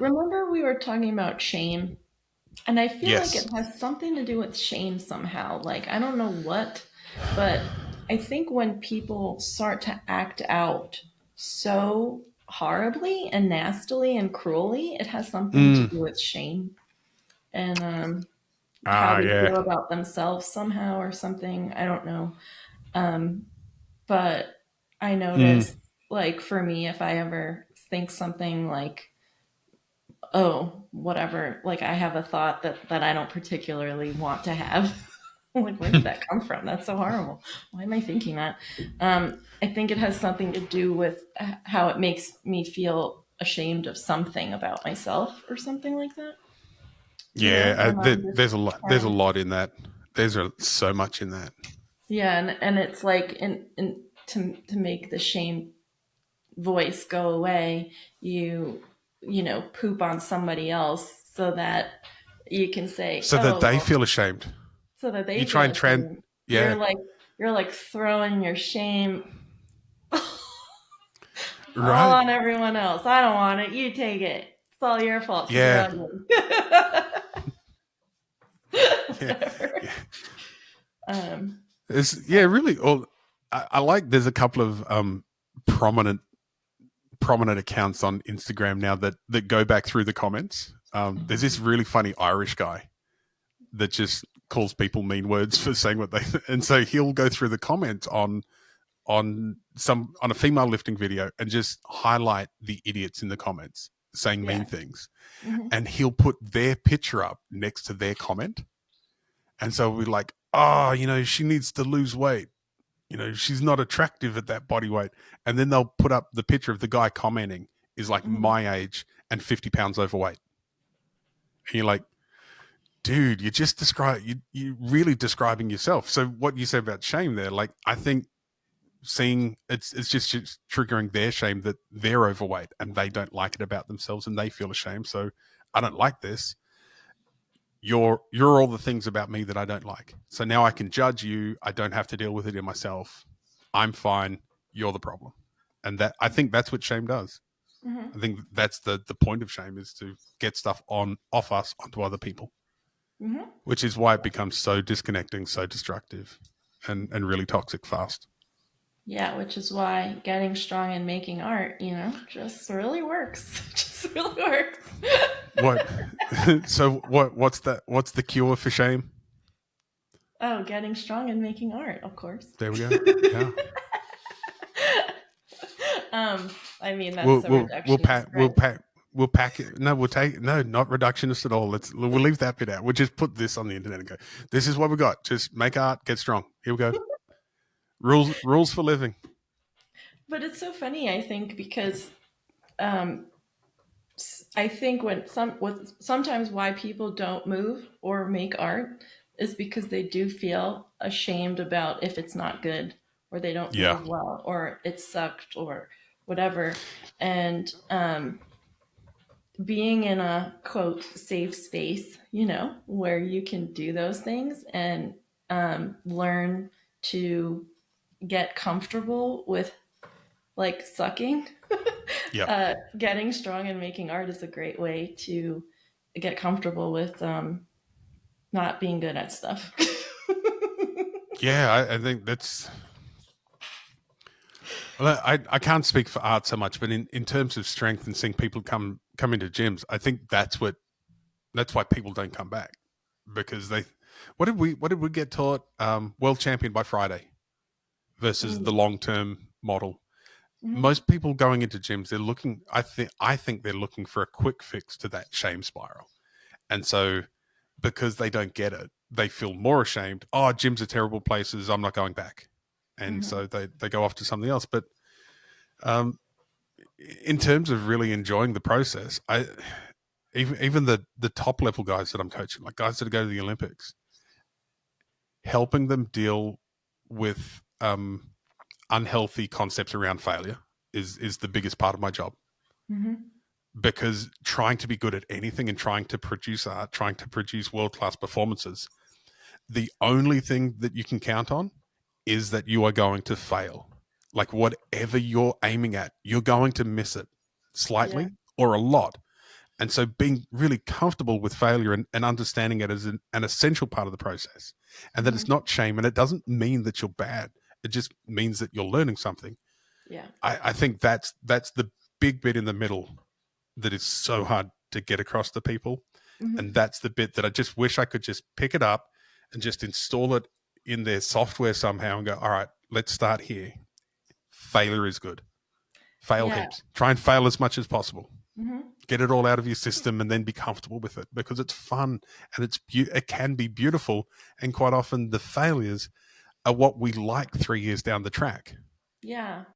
remember we were talking about shame, and I feel like it Yes. has something to do with shame somehow. Like, I don't know what, but I think when people start to act out so horribly and nastily and cruelly, it has something to Mm. do with shame and how Ah, they yeah. feel about themselves somehow or something. I don't know. Um, but I Mm. notice, like, for me, if I ever think something like, oh, whatever, like I have a thought that I don't particularly want to have. Like, where did that come from? That's so horrible. Why am I thinking that? I think it has something to do with how it makes me feel ashamed of something about myself or something like that. Yeah, And I'm just there's a lot. There's a trying. lot in that. There's so much in that. Yeah, and it's like in to make the shame voice go away, poop on somebody else so that you can say, So that oh, they well, feel ashamed. so that You they try feel and ashamed. yeah, You're like throwing your shame all right. on everyone else. I don't want it. You take it. It's all your fault because you're Yeah, ugly. yeah, Whatever. yeah. Um, It's so, really. All I like. There's a couple of prominent accounts on Instagram now that go back through the comments. There's this really funny Irish guy that just calls people mean words for saying what they, and so he'll go through the comments on a female lifting video and just highlight the idiots in the comments saying yeah. mean things, Hmm. and he'll put their picture up next to their comment, and so we're like, oh, she needs to lose weight. She's not attractive at that body weight. And then they'll put up the picture of the guy commenting is like Hmm. my age and 50 pounds overweight. And you're like, dude, you really describing yourself. So what you said about shame there, like, I think seeing it's just triggering their shame that they're overweight and they don't like it about themselves and they feel ashamed. So I don't like this. You're all the things about me that I don't like. So now I can judge you. I don't have to deal with it in myself. I'm fine. You're the problem. And that, I think that's what shame does. I Hmm. think that's the point of shame, is to get stuff on off us onto other people, Hmm. which is why it becomes so disconnecting, so destructive, and really toxic fast. Yeah, which is why getting strong and making art, just really works. Just really works. What? So what's that? What's the cure for shame? Oh, getting strong and making art, of course. There we go. Yeah. um, I mean that's We'll so we'll we'll reductionist, pack we'll right? pack we'll pack it. No, we'll take no, not reductionist at all. We'll leave that bit out. We'll just put this on the internet and go, this is what we got. Just make art, get strong. Here we go. Rules for living. But it's so funny, I think, because um, I think sometimes why people don't move or make art is because they do feel ashamed about if it's not good or they don't Yeah. move well or it sucked or whatever. And being in a quote safe space, where you can do those things and learn to get comfortable with like sucking. Yep. Getting strong and making art is a great way to get comfortable with not being good at stuff. Yeah, I think that's. Well, I can't speak for art so much, but in terms of strength and seeing people come into gyms, I think that's why people don't come back, because they. What did we get taught? World champion by Friday versus the Mm, long term model. mhm. Most people going into gyms, they're looking. I think they're looking for a quick fix to that shame spiral, and so because they don't get it, they feel more ashamed. Oh, gyms are terrible places. I'm not going back, and Mhm. so they go off to something else. But um, in terms of really enjoying the process, I even the top level guys that I'm coaching, like guys that go to the Olympics, helping them deal with unhealthy concepts around failure is the biggest part of my job, Mhm. because trying to be good at anything and trying to produce art, trying to produce world class performances, the only thing that you can count on is that you are going to fail. Like whatever you're aiming at, you're going to miss it Yeah. slightly or a lot. And so being really comfortable with failure and understanding it as an essential part of the process, and that Hmm. it's not shame, and it doesn't mean that you're bad. It just means that you're learning something. Yeah. I think that's the big bit in the middle that is so hard to get across to people. And Hmm. that's the bit that I just wish I could just pick it up and just install it in their software somehow and go, all right, let's start here. Failure is good. Fail Yeah. heaps. Try and fail as much as possible. Hmm. Get it all out of your system and then be comfortable with it, because it's fun and it can be beautiful. And quite often the failures are what we like 3 years down the track. Yeah.